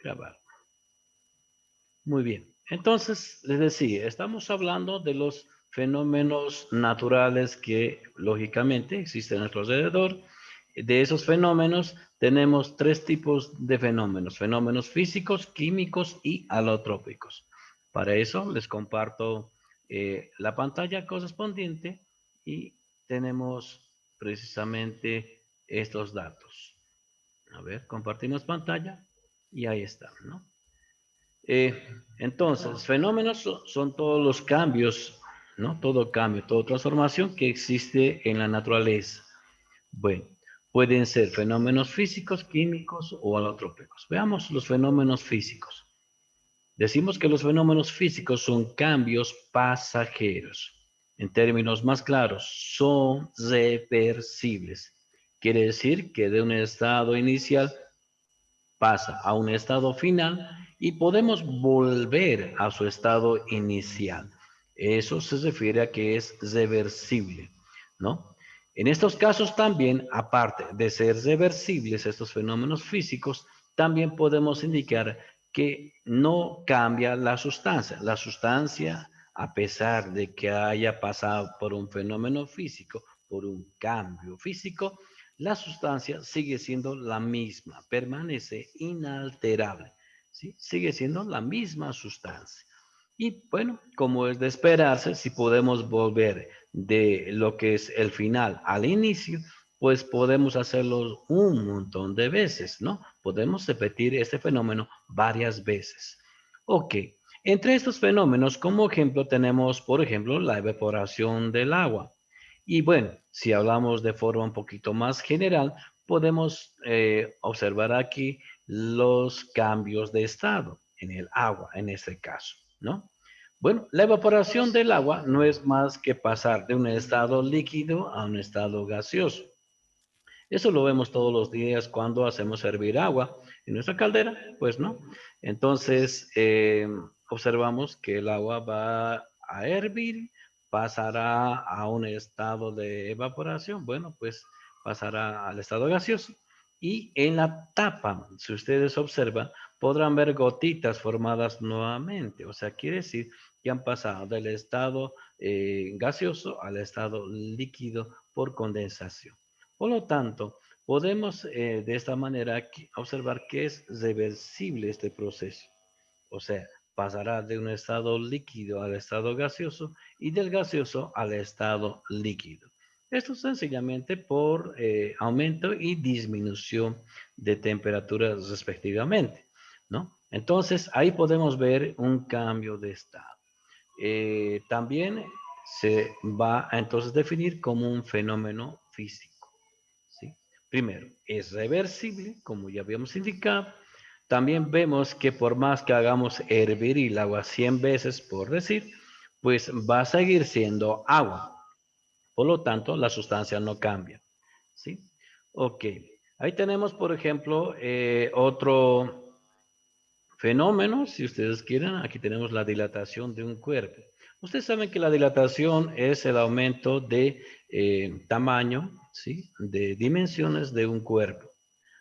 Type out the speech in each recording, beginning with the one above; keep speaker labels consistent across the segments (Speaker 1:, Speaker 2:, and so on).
Speaker 1: Grabar. Muy bien. Entonces, les decía, estamos hablando de los fenómenos naturales que lógicamente existen a nuestro alrededor. De esos fenómenos tenemos tres tipos de fenómenos: fenómenos físicos, químicos y alotrópicos. Para eso les comparto la pantalla correspondiente y tenemos precisamente estos datos. A ver, compartimos pantalla y ahí está, ¿no? Entonces, fenómenos son todos los cambios, ¿no? Todo cambio, toda transformación que existe en la naturaleza. Bueno, pueden ser fenómenos físicos, químicos o alotrópicos. Veamos los fenómenos físicos. Decimos que los fenómenos físicos son cambios pasajeros. En términos más claros, son reversibles. Quiere decir que de un estado inicial pasa a un estado final y podemos volver a su estado inicial. Eso se refiere a que es reversible, ¿no? En estos casos también, aparte de ser reversibles estos fenómenos físicos, también podemos indicar que no cambia la sustancia. La sustancia, a pesar de que haya pasado por un fenómeno físico, por un cambio físico, la sustancia sigue siendo la misma, permanece inalterable, ¿sí? Sigue siendo la misma sustancia. Y bueno, como es de esperarse, si podemos volver de lo que es el final al inicio, pues podemos hacerlo un montón de veces, ¿no? Podemos repetir este fenómeno varias veces. Ok, entre estos fenómenos, como ejemplo, tenemos, por ejemplo, la evaporación del agua. Y bueno, si hablamos de forma un poquito más general, podemos observar aquí los cambios de estado en el agua, en este caso, ¿no? Bueno, la evaporación del agua no es más que pasar de un estado líquido a un estado gaseoso. Eso lo vemos todos los días cuando hacemos hervir agua en nuestra caldera, pues no. Entonces, observamos que el agua va a hervir, pasará a un estado de evaporación, bueno, pues pasará al estado gaseoso. Y en la tapa, si ustedes observan, podrán ver gotitas formadas nuevamente. O sea, quiere decir que han pasado del estado gaseoso al estado líquido por condensación. Por lo tanto, podemos de esta manera observar que es reversible este proceso. O sea, pasará de un estado líquido al estado gaseoso y del gaseoso al estado líquido. Esto sencillamente por aumento y disminución de temperaturas respectivamente, ¿no? Entonces, ahí podemos ver un cambio de estado. También se va a entonces definir como un fenómeno físico. ¿Sí? Primero, es reversible, como ya habíamos indicado. También vemos que por más que hagamos hervir el agua 100 veces, por decir, pues va a seguir siendo agua. Por lo tanto, la sustancia no cambia. ¿Sí? Ok. Ahí tenemos, por ejemplo, otro fenómeno, si ustedes quieren. Aquí tenemos la dilatación de un cuerpo. Ustedes saben que la dilatación es el aumento de tamaño, ¿sí? De dimensiones de un cuerpo.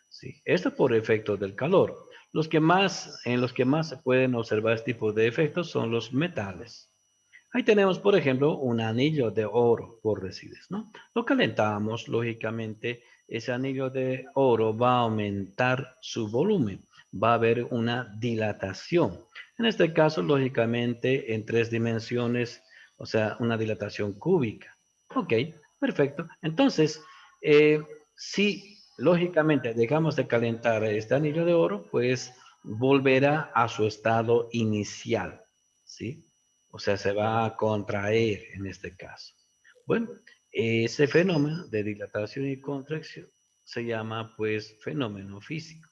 Speaker 1: ¿Sí? Esto por efecto del calor. En los que más se pueden observar este tipo de efectos son los metales. Ahí tenemos, por ejemplo, un anillo de oro, por decir, ¿no? Lo calentamos, lógicamente, ese anillo de oro va a aumentar su volumen, va a haber una dilatación. En este caso, lógicamente, en tres dimensiones, o sea, una dilatación cúbica. Ok, perfecto. Entonces, eh, si lógicamente dejamos de calentar este anillo de oro, pues volverá a su estado inicial, ¿sí? O sea, se va a contraer en este caso. Bueno, ese fenómeno de dilatación y contracción se llama pues fenómeno físico.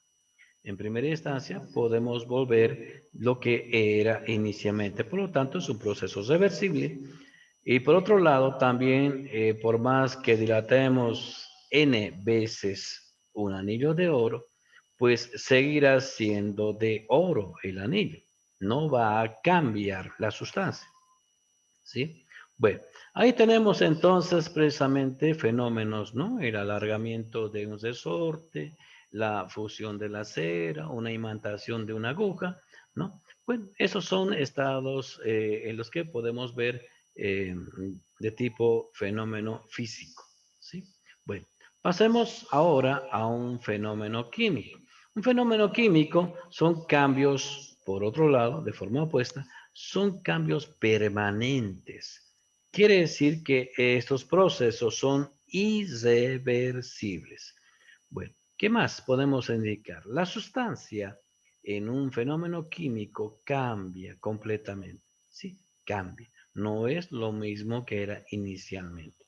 Speaker 1: En primera instancia podemos volver lo que era inicialmente, por lo tanto es un proceso reversible. Y por otro lado, también por más que dilatemos n veces un anillo de oro, pues seguirá siendo de oro el anillo. No va a cambiar la sustancia. ¿Sí? Bueno, ahí tenemos entonces precisamente fenómenos, ¿no? El alargamiento de un resorte, la fusión de la cera, una imantación de una aguja, ¿no? Bueno, esos son estados en los que podemos ver de tipo fenómeno físico, ¿sí? Bueno, pasemos ahora a un fenómeno químico. Un fenómeno químico son cambios, por otro lado, de forma opuesta, son cambios permanentes. Quiere decir que estos procesos son irreversibles. Bueno, ¿qué más podemos indicar? La sustancia en un fenómeno químico cambia completamente. Sí, cambia. No es lo mismo que era inicialmente.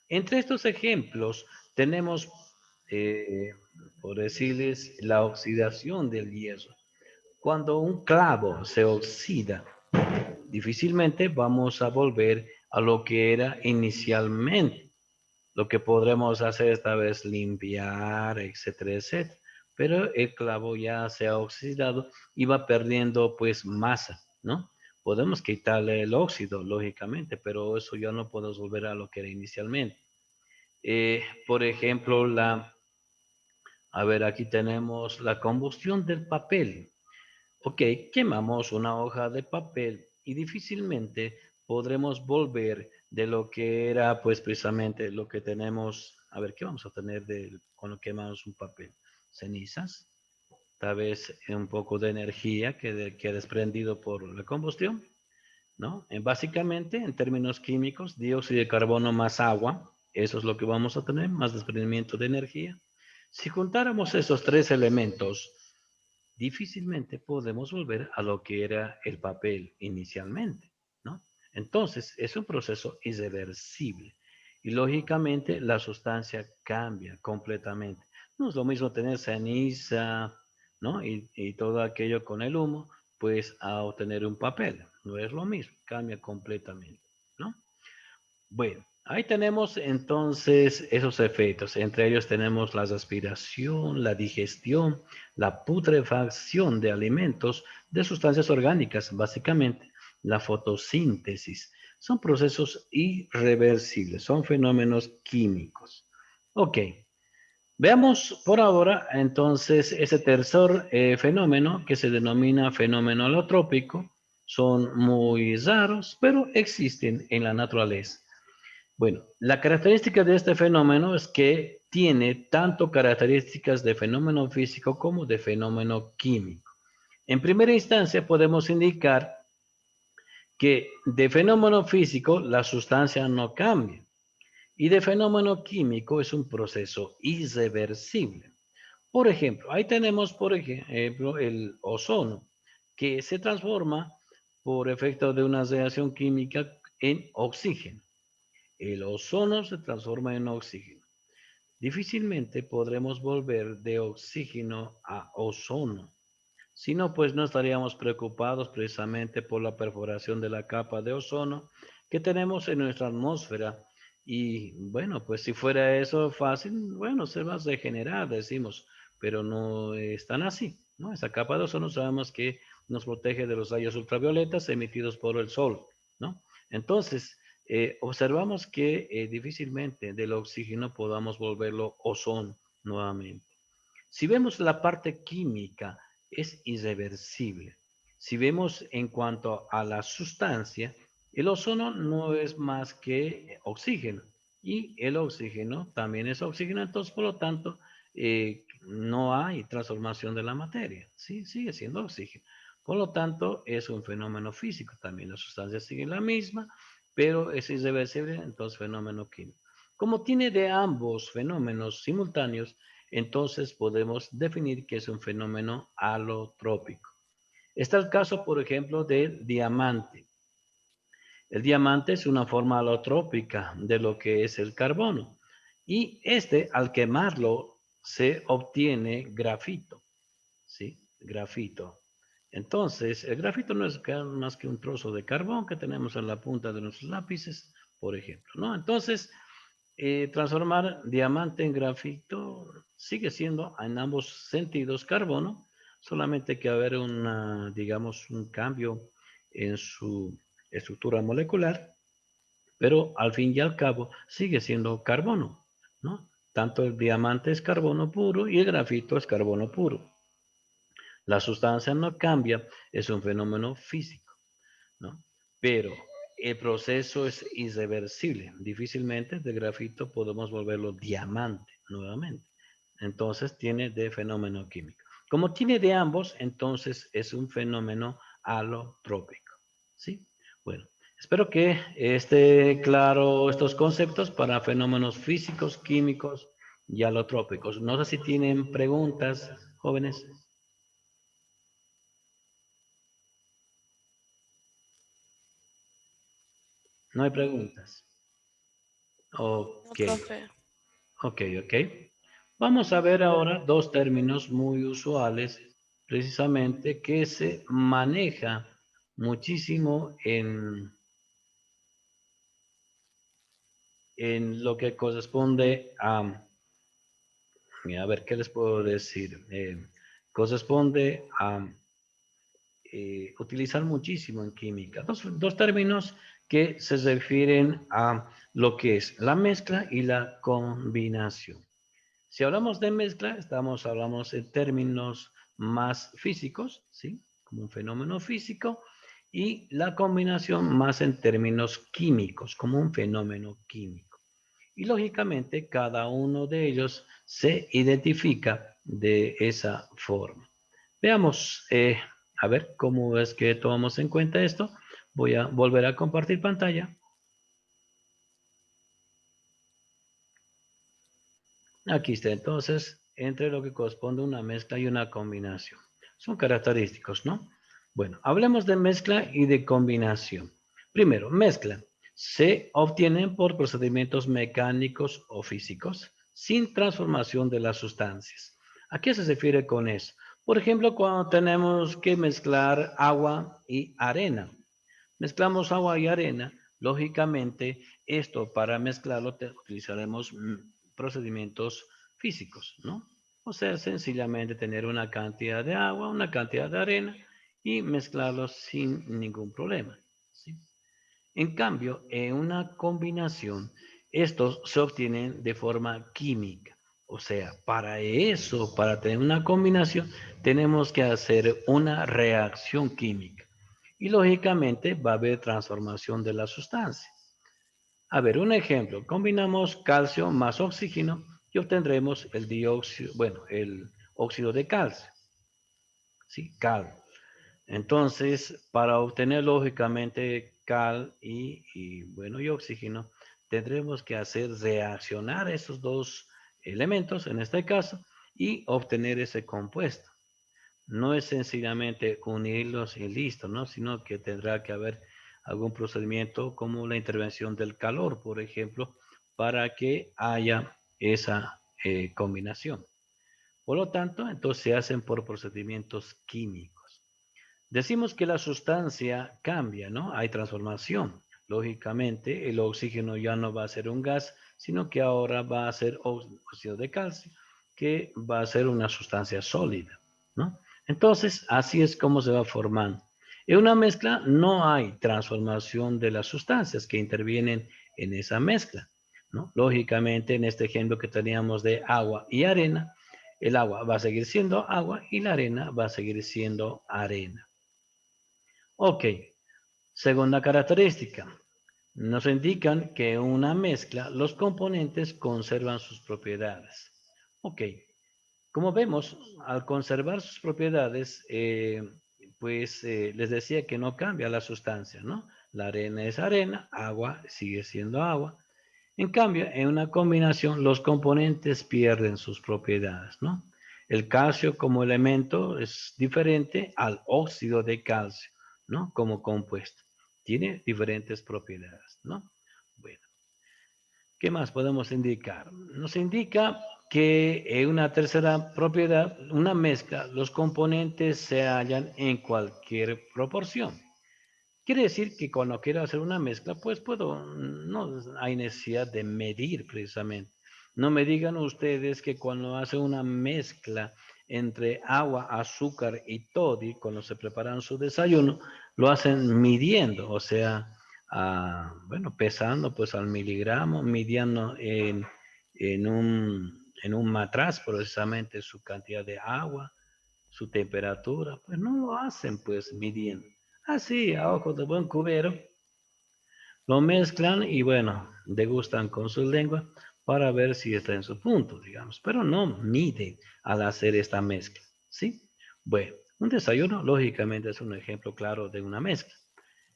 Speaker 1: Entre estos ejemplos tenemos, eh, por decirles, la oxidación del hierro. Cuando un clavo se oxida, difícilmente vamos a volver a lo que era inicialmente. Lo que podremos hacer esta vez limpiar, etcétera, etcétera. Pero el clavo ya se ha oxidado y va perdiendo pues masa, ¿no? Podemos quitarle el óxido, lógicamente, pero eso ya no podemos volver a lo que era inicialmente. Por ejemplo, a ver, aquí tenemos la combustión del papel. Ok, quemamos una hoja de papel y difícilmente podremos volver de lo que era, pues precisamente lo que tenemos. A ver, ¿qué vamos a tener cuando quemamos un papel? Cenizas, tal vez un poco de energía que ha desprendido por la combustión, ¿no? Básicamente, en términos químicos, dióxido de carbono más agua, eso es lo que vamos a tener, más desprendimiento de energía. Si juntáramos esos tres elementos, difícilmente podemos volver a lo que era el papel inicialmente, ¿no? Entonces, es un proceso irreversible y lógicamente la sustancia cambia completamente. No es lo mismo tener ceniza, ¿no? Y todo aquello con el humo, pues a obtener un papel. No es lo mismo, cambia completamente, ¿no? Bueno, ahí tenemos entonces esos efectos. Entre ellos tenemos la respiración, la digestión, la putrefacción de alimentos, de sustancias orgánicas, básicamente, la fotosíntesis. Son procesos irreversibles, son fenómenos químicos. Ok, veamos por ahora entonces ese tercer fenómeno que se denomina fenómeno alotrópico. Son muy raros, pero existen en la naturaleza. Bueno, la característica de este fenómeno es que tiene tanto características de fenómeno físico como de fenómeno químico. En primera instancia podemos indicar que de fenómeno físico la sustancia no cambia y de fenómeno químico es un proceso irreversible. Por ejemplo, ahí tenemos, por ejemplo, el ozono, que se transforma por efecto de una reacción química en oxígeno. El ozono se transforma en oxígeno. Difícilmente podremos volver de oxígeno a ozono. Si no, pues no estaríamos preocupados precisamente por la perforación de la capa de ozono que tenemos en nuestra atmósfera. Y bueno, pues si fuera eso fácil, bueno, se va a regenerar, decimos, pero no es tan así, ¿no? Esa capa de ozono sabemos que nos protege de los rayos ultravioletas emitidos por el sol, ¿no? Entonces, observamos que difícilmente del oxígeno podamos volverlo ozono nuevamente. Si vemos la parte química, es irreversible. Si vemos en cuanto a la sustancia, el ozono no es más que oxígeno y el oxígeno también es oxígeno, entonces por lo tanto no hay transformación de la materia, ¿sí? Sigue siendo oxígeno. Por lo tanto, es un fenómeno físico, también la sustancia sigue la misma, pero es irreversible, entonces fenómeno químico. Como tiene de ambos fenómenos simultáneos, entonces podemos definir que es un fenómeno alotrópico. Está el caso, por ejemplo, del diamante. El diamante es una forma alotrópica de lo que es el carbono. Y este, al quemarlo, se obtiene grafito. ¿Sí? Grafito. Entonces, el grafito no es más que un trozo de carbón que tenemos en la punta de nuestros lápices, por ejemplo, ¿no? Entonces, transformar diamante en grafito sigue siendo en ambos sentidos carbono, solamente que haber una, digamos, un cambio en su estructura molecular, pero al fin y al cabo sigue siendo carbono, ¿no? Tanto el diamante es carbono puro y el grafito es carbono puro. La sustancia no cambia, es un fenómeno físico, ¿no? Pero el proceso es irreversible. Difícilmente de grafito podemos volverlo diamante nuevamente. Entonces tiene de fenómeno químico. Como tiene de ambos, entonces es un fenómeno alotrópico. ¿Sí? Bueno, espero que esté claro estos conceptos para fenómenos físicos, químicos y alotrópicos. No sé si tienen preguntas, jóvenes. No hay preguntas.
Speaker 2: No,
Speaker 1: Ok,
Speaker 2: profe.
Speaker 1: ok. Vamos a ver ahora dos términos muy usuales, precisamente que se maneja muchísimo en lo que corresponde a ver, ¿qué les puedo decir? Corresponde a utilizar muchísimo en química. Dos términos que se refieren a lo que es la mezcla y la combinación. Si hablamos de mezcla, hablamos en términos más físicos, ¿sí? Como un fenómeno físico, y la combinación más en términos químicos, como un fenómeno químico. Y lógicamente cada uno de ellos se identifica de esa forma. Veamos, a ver cómo es que tomamos en cuenta esto. Voy a volver a compartir pantalla. Aquí está entonces entre lo que corresponde a una mezcla y una combinación. Son característicos, ¿no? Bueno, hablemos de mezcla y de combinación. Primero, mezcla. Se obtienen por procedimientos mecánicos o físicos sin transformación de las sustancias. ¿A qué se refiere con eso? Por ejemplo, cuando tenemos que mezclar agua y arena. Mezclamos agua y arena, lógicamente esto para mezclarlo utilizaremos procedimientos físicos, ¿no? O sea, sencillamente tener una cantidad de agua, una cantidad de arena y mezclarlos sin ningún problema, ¿sí? En cambio, en una combinación, estos se obtienen de forma química. O sea, para eso, para tener una combinación, tenemos que hacer una reacción química. Y lógicamente va a haber transformación de la sustancia. A ver, un ejemplo. Combinamos calcio más oxígeno y obtendremos el dióxido, bueno, el óxido de calcio. ¿Sí? Cal. Entonces, para obtener lógicamente cal bueno, y oxígeno, tendremos que hacer reaccionar esos dos elementos, en este caso, y obtener ese compuesto. No es sencillamente unirlos y listo, ¿no? Sino que tendrá que haber algún procedimiento como la intervención del calor, por ejemplo, para que haya esa combinación. Por lo tanto, entonces se hacen por procedimientos químicos. Decimos que la sustancia cambia, ¿no? Hay transformación. Lógicamente, el oxígeno ya no va a ser un gas, sino que ahora va a ser óxido de calcio, que va a ser una sustancia sólida, ¿no? Entonces, así es como se va formando. En una mezcla no hay transformación de las sustancias que intervienen en esa mezcla, ¿no? Lógicamente, en este ejemplo que teníamos de agua y arena, el agua va a seguir siendo agua y la arena va a seguir siendo arena. Ok, segunda característica. Nos indican que en una mezcla los componentes conservan sus propiedades. Ok, como vemos, al conservar sus propiedades, les decía que no cambia la sustancia, ¿no? La arena es arena, agua sigue siendo agua. En cambio, en una combinación, los componentes pierden sus propiedades, ¿no? El calcio como elemento es diferente al óxido de calcio, ¿no? Como compuesto. Tiene diferentes propiedades, ¿no? Bueno, ¿qué más podemos indicar? Nos indica que en una tercera propiedad, una mezcla, los componentes se hallan en cualquier proporción. Quiere decir que cuando quiero hacer una mezcla, pues no hay necesidad de medir precisamente. No me digan ustedes que cuando hace una mezcla entre agua, azúcar y toddy, cuando se preparan su desayuno, lo hacen midiendo, o sea, bueno, pesando pues al miligramo, midiendo en un matraz precisamente su cantidad de agua, su temperatura, pues no lo hacen pues midiendo. Así, a ojo de buen cubero, lo mezclan y bueno, degustan con su lengua para ver si está en su punto, digamos, pero no mide al hacer esta mezcla, ¿sí? Bueno, un desayuno lógicamente es un ejemplo claro de una mezcla.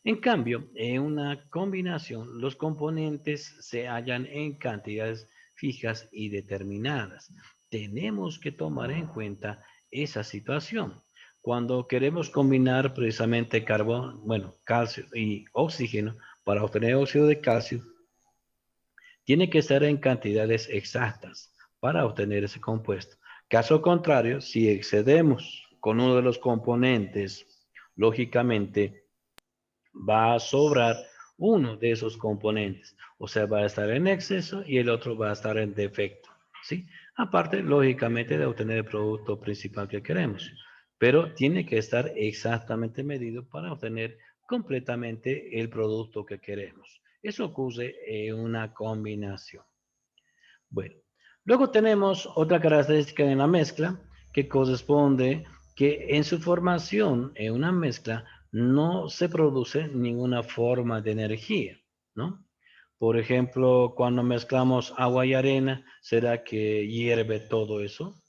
Speaker 1: En cambio, en una combinación, los componentes se hallan en cantidades fijas y determinadas. Tenemos que tomar en cuenta esa situación. Cuando queremos combinar precisamente carbón, bueno, calcio y oxígeno para obtener óxido de calcio, tiene que estar en cantidades exactas para obtener ese compuesto. Caso contrario, si excedemos con uno de los componentes, lógicamente va a sobrar uno de esos componentes. O sea, va a estar en exceso y el otro va a estar en defecto. ¿Sí? Aparte, lógicamente, de obtener el producto principal que queremos. Pero tiene que estar exactamente medido para obtener completamente el producto que queremos. Eso ocurre en una combinación. Bueno, luego tenemos otra característica en la mezcla que corresponde que en su formación, en una mezcla, no se produce ninguna forma de energía, ¿no? Por ejemplo, cuando mezclamos agua y arena, ¿será que hierve todo eso?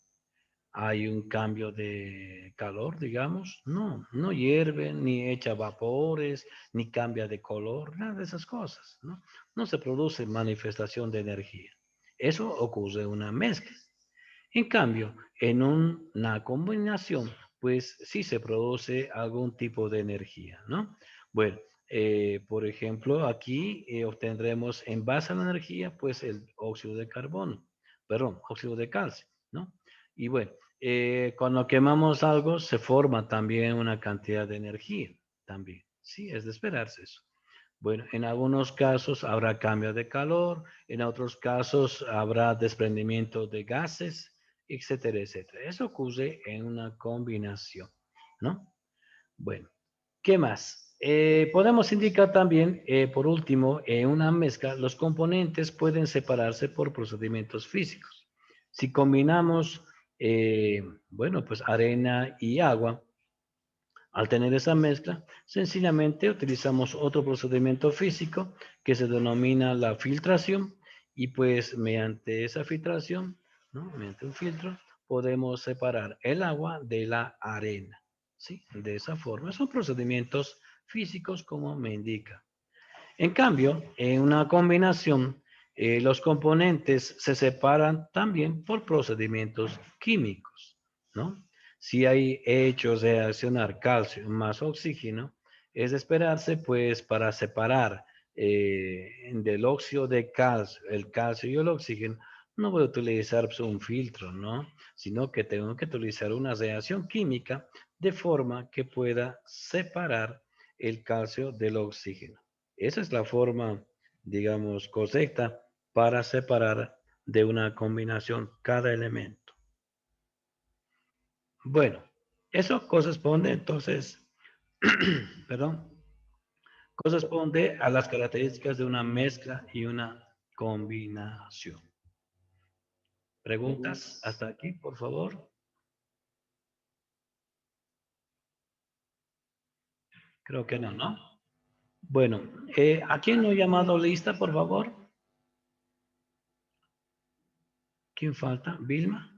Speaker 1: ¿Hay un cambio de calor, digamos? No, no hierve, ni echa vapores, ni cambia de color, nada de esas cosas, ¿no? No se produce manifestación de energía. Eso ocurre en una mezcla. En cambio, en una combinación, pues sí se produce algún tipo de energía, ¿no? Bueno, por ejemplo, aquí obtendremos en base a la energía, pues el óxido de carbono, perdón, óxido de calcio, ¿no? Y bueno, cuando quemamos algo se forma también una cantidad de energía, también, sí, es de esperarse eso. Bueno, en algunos casos habrá cambio de calor, en otros casos habrá desprendimiento de gases, etcétera, etcétera. Eso ocurre en una combinación, ¿no? Bueno, ¿qué más? Podemos indicar también, por último, en una mezcla, los componentes pueden separarse por procedimientos físicos. Si combinamos, bueno, pues arena y agua, al tener esa mezcla, sencillamente utilizamos otro procedimiento físico que se denomina la filtración y pues mediante esa filtración, ¿no? Mediante un filtro, podemos separar el agua de la arena, ¿sí? De esa forma. Son procedimientos físicos como me indica. En cambio, en una combinación, los componentes se separan también por procedimientos químicos, ¿no? Si hay hechos de reaccionar calcio más oxígeno, es de esperarse, pues, para separar del óxido de calcio, el calcio y el oxígeno, no voy a utilizar pues, un filtro, ¿no? Sino que tengo que utilizar una reacción química de forma que pueda separar el calcio del oxígeno. Esa es la forma, digamos, correcta para separar de una combinación cada elemento. Bueno, eso corresponde entonces, perdón, corresponde a las características de una mezcla y una combinación. ¿Preguntas hasta aquí, por favor? Creo que no, ¿no? Bueno, ¿a quién no he llamado lista, por favor? ¿Quién falta? ¿Vilma?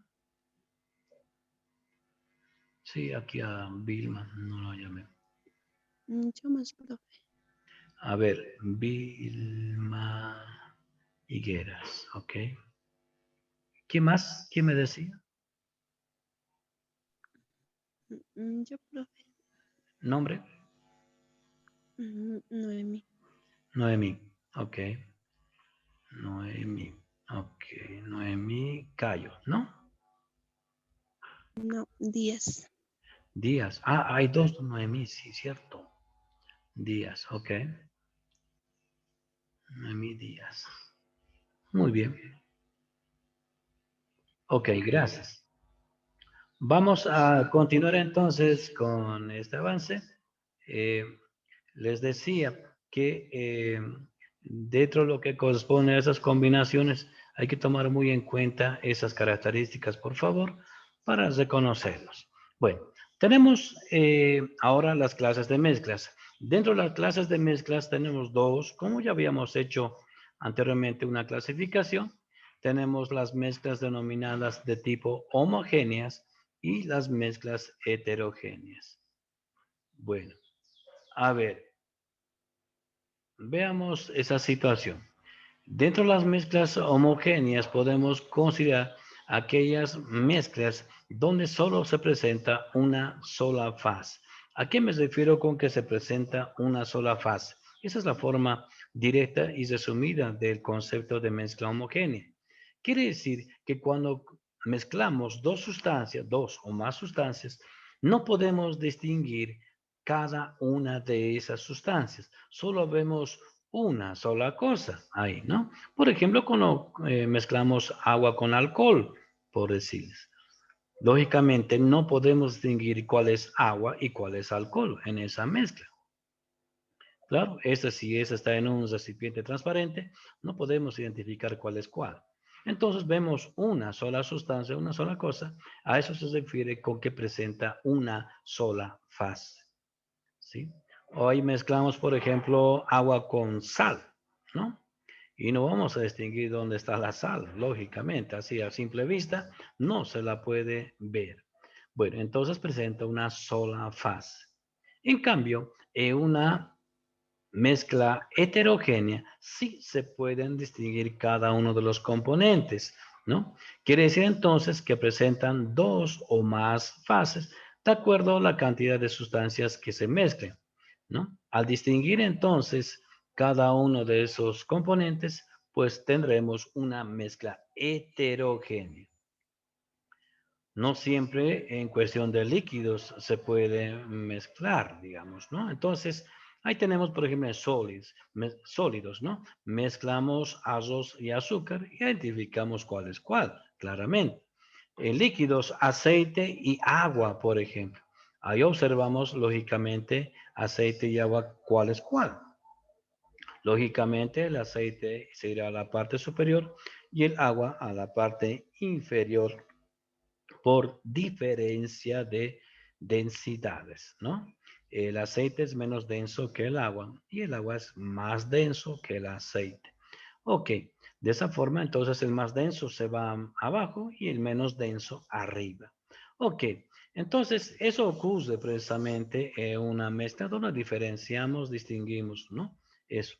Speaker 1: Sí, aquí a Vilma, no lo llamé.
Speaker 2: Yo más, profe.
Speaker 1: A ver, Vilma Higueras, ok. ¿Quién más? ¿Quién me decía?
Speaker 2: Yo, profe.
Speaker 1: ¿Nombre?
Speaker 2: Noemi.
Speaker 1: Noemí, ok. Noemí, ok. Noemí Cayo, ¿no?
Speaker 2: No, 10.
Speaker 1: Díaz. Ah, hay dos Noemí, sí, cierto. Díaz, ok. Noemí Díaz. Muy bien. Ok, gracias. Vamos a continuar entonces con este avance. Eh, les decía que dentro de lo que corresponde a esas combinaciones Hay que tomar muy en cuenta esas características, por favor, para reconocerlos. Bueno, tenemos ahora las clases de mezclas. Dentro de las clases de mezclas tenemos dos, como ya habíamos hecho anteriormente una clasificación. Tenemos las mezclas denominadas de tipo homogéneas y las mezclas heterogéneas. Bueno, a ver, veamos esa situación. Dentro de las mezclas homogéneas podemos considerar aquellas mezclas donde solo se presenta una sola faz. ¿A qué me refiero con que se presenta una sola faz? Esa es la forma directa y resumida del concepto de mezcla homogénea. Quiere decir que cuando mezclamos dos sustancias, dos o más sustancias, no podemos distinguir cada una de esas sustancias. Solo vemos una sola cosa ahí, ¿no? Por ejemplo, cuando mezclamos agua con alcohol, por decirles. Lógicamente, no podemos distinguir cuál es agua y cuál es alcohol en esa mezcla. Claro, si esta está en un recipiente transparente, no podemos identificar cuál es cuál. Entonces vemos una sola sustancia, una sola cosa. A eso se refiere con que presenta una sola fase. ¿Sí? Hoy mezclamos, por ejemplo, agua con sal, ¿no? Y no vamos a distinguir dónde está la sal, lógicamente, así a simple vista no se la puede ver. Bueno, entonces presenta una sola fase. En cambio, en una mezcla heterogénea sí se pueden distinguir cada uno de los componentes, ¿no? Quiere decir entonces que presentan dos o más fases de acuerdo a la cantidad de sustancias que se mezclen, ¿no? Al distinguir entonces cada uno de esos componentes, pues tendremos una mezcla heterogénea. No siempre en cuestión de líquidos se puede mezclar, digamos, ¿no? Entonces, ahí tenemos, por ejemplo, sólidos, ¿no? Mezclamos arroz y azúcar y identificamos cuál es cuál, claramente. En líquidos, aceite y agua, por ejemplo. Ahí observamos, lógicamente, aceite y agua, cuál es cuál. Lógicamente, el aceite se irá a la parte superior y el agua a la parte inferior por diferencia de densidades, ¿no? El aceite es menos denso que el agua y el agua es más denso que el aceite. Ok, de esa forma entonces el más denso se va abajo y el menos denso arriba. Ok, entonces eso ocurre precisamente en una mezcla donde diferenciamos, distinguimos, ¿no? Eso.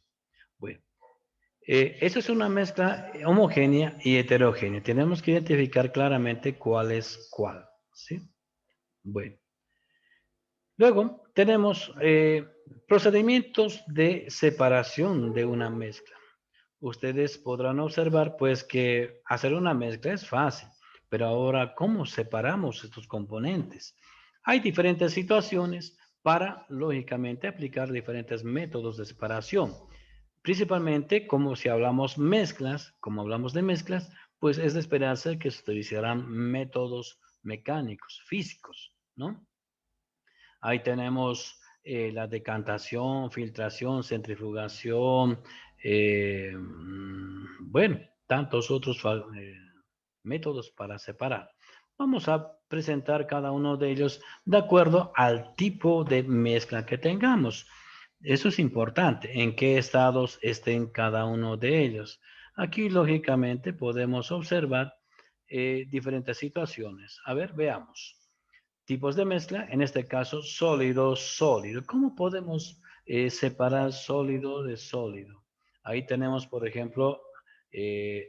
Speaker 1: Bueno. Eso es una mezcla homogénea y heterogénea. Tenemos que identificar claramente cuál es cuál, ¿sí? Bueno, luego tenemos procedimientos de separación de una mezcla. Ustedes podrán observar, pues, que hacer una mezcla es fácil, pero ahora, ¿cómo separamos estos componentes? Hay diferentes situaciones para, lógicamente, aplicar diferentes métodos de separación. Principalmente, como si hablamos mezclas, como hablamos de mezclas, pues es de esperarse que se utilizarán métodos mecánicos, físicos, ¿no? Ahí tenemos la decantación, filtración, centrifugación, bueno, tantos otros métodos para separar. Vamos a presentar cada uno de ellos de acuerdo al tipo de mezcla que tengamos. Eso es importante, en qué estados estén cada uno de ellos. Aquí, lógicamente, podemos observar diferentes situaciones. A ver, veamos. Tipos de mezcla, en este caso sólido, sólido. ¿Cómo podemos separar sólido de sólido? Ahí tenemos, por ejemplo,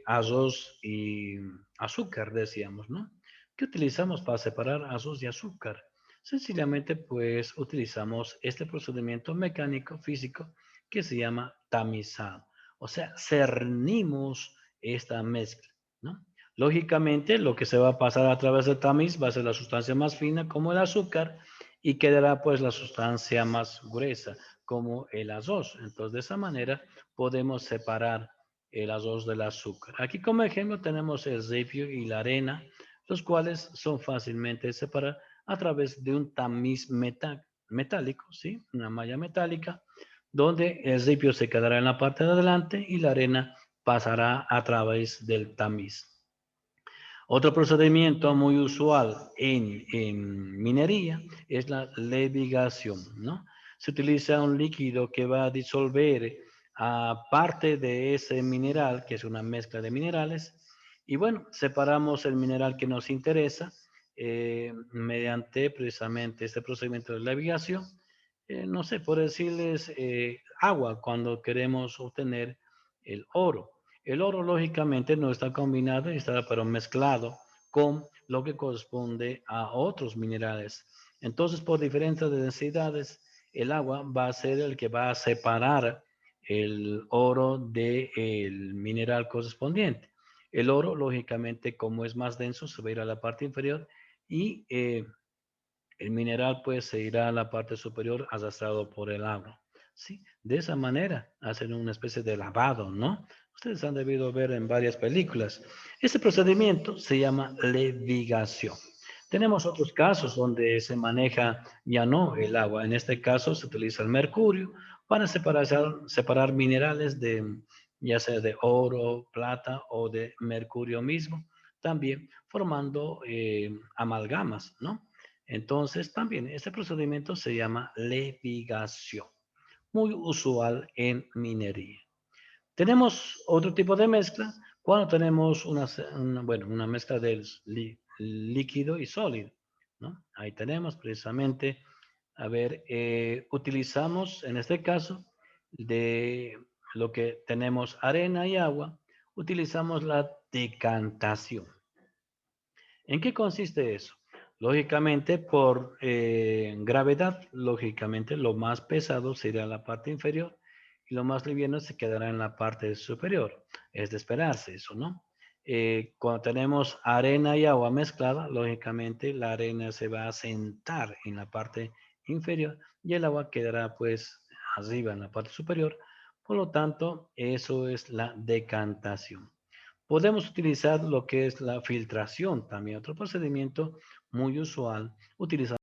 Speaker 1: arroz y azúcar, decíamos, ¿no? ¿Qué utilizamos para separar arroz y azúcar? Sencillamente, pues, utilizamos este procedimiento mecánico, físico, que se llama tamizado. O sea, cernimos esta mezcla, ¿no? Lógicamente, lo que se va a pasar a través del tamiz va a ser la sustancia más fina, como el azúcar, y quedará pues la sustancia más gruesa, como el arroz. Entonces, de esa manera podemos separar el arroz del azúcar. Aquí como ejemplo tenemos el ripio y la arena, los cuales son fácilmente separados a través de un tamiz metálico, ¿sí? Una malla metálica, donde el ripio se quedará en la parte de adelante y la arena pasará a través del tamiz. Otro procedimiento muy usual en minería es la levigación, ¿no? Se utiliza un líquido que va a disolver a parte de ese mineral, que es una mezcla de minerales, y bueno, separamos el mineral que nos interesa mediante precisamente este procedimiento de levigación. No sé, por decirles agua cuando queremos obtener el oro. El oro, lógicamente, no está combinado y está pero mezclado con lo que corresponde a otros minerales. Entonces, por diferentes densidades, el agua va a ser el que va a separar el oro del mineral correspondiente. El oro, lógicamente, como es más denso, se va a ir a la parte inferior y el mineral pues se irá a la parte superior arrastrado por el agua. ¿Sí? De esa manera hacen una especie de lavado, ¿no? Ustedes han debido ver en varias películas. Este procedimiento se llama levigación. Tenemos otros casos donde se maneja ya no el agua. En este caso se utiliza el mercurio para separar minerales de ya sea de oro, plata o de mercurio mismo, también formando amalgamas, ¿no? Entonces, también este procedimiento se llama levigación, muy usual en minería. Tenemos otro tipo de mezcla cuando tenemos una mezcla de líquido y sólido, ¿no? Ahí tenemos precisamente, a ver, utilizamos en este caso de lo que tenemos arena y agua, utilizamos la decantación. ¿En qué consiste eso? Lógicamente, por gravedad, lógicamente lo más pesado sería la parte inferior y lo más liviano se quedará en la parte superior. Es de esperarse eso, ¿no? Cuando tenemos arena y agua mezclada, lógicamente la arena se va a sentar en la parte inferior y el agua quedará pues arriba en la parte superior. Por lo tanto, eso es la decantación. Podemos utilizar lo que es la filtración, también otro procedimiento muy usual, utilizando